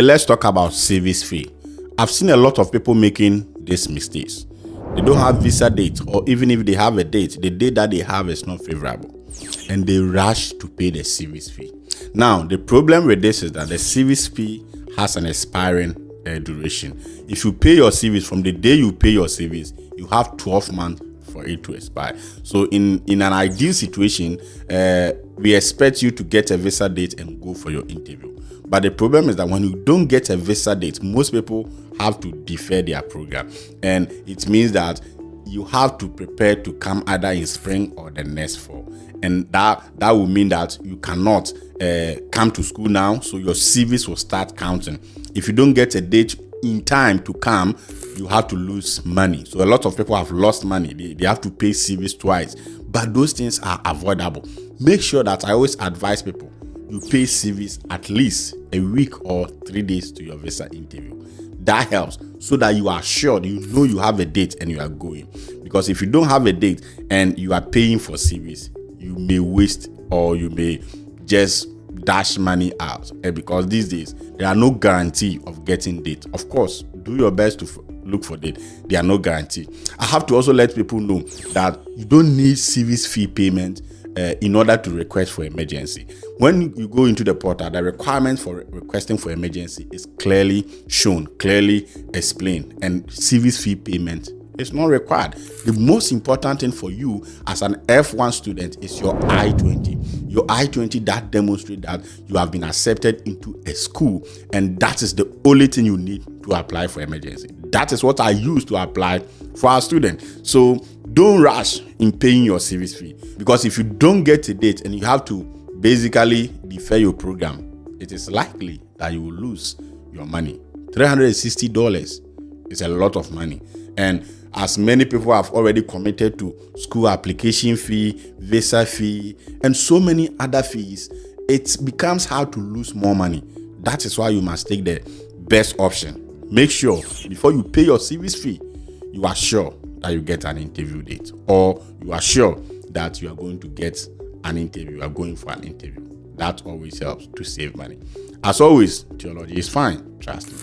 Let's talk about SEVIS fee. I've seen a lot of people making these mistakes. They don't have visa date, or even if they have a date, the date that they have is not favorable, and they rush to pay the SEVIS fee. Now, the problem with this is that the SEVIS fee has an expiring duration. If you pay your SEVIS from the day you pay your SEVIS, you have 12 months for it to expire. So in an ideal situation, we expect you to get a visa date and go for your interview. But the problem is that when you don't get a visa date, most people have to defer their program, and it means that you have to prepare to come either in spring or the next fall, and that will mean that you cannot come to school now, so your SEVIS will start counting. If you don't get a date in time to come, you have to lose money. So a lot of people have lost money. They have to pay SEVIS twice, but those things are avoidable. Make sure that I always advise people, you pay SEVIS at least a week or 3 days to your visa interview. That helps, so that you are sure, you know you have a date and you are going. Because if you don't have a date and you are paying for SEVIS, you may waste, or you may just dash money out. And because these days there are no guarantee of getting date. Of course, do your best to look for date. There are no guarantee. I have to also let people know that you don't need SEVIS fee payment in order to request for emergency. When you go into the portal, the requirement for requesting for emergency is clearly shown, clearly explained, and SEVIS fee payment is not required. The most important thing for you as an F1 student is your I-20. Your I-20 that demonstrates that you have been accepted into a school, and that is the only thing you need to apply for emergency. That is what I use to apply for our students. So don't rush in paying your SEVIS fee, because if you don't get a date and you have to basically defer your program, it is likely that you will lose your money. $360 is a lot of money, and as many people have already committed to school application fee, visa fee, and so many other fees, it becomes hard to lose more money. That is why you must take the best option. Make sure before you pay your SEVIS fee, you are sure that you get an interview date, or you are sure that you are going to get an interview, you are going for an interview. That always helps to save money. As always, theology is fine. Trust me.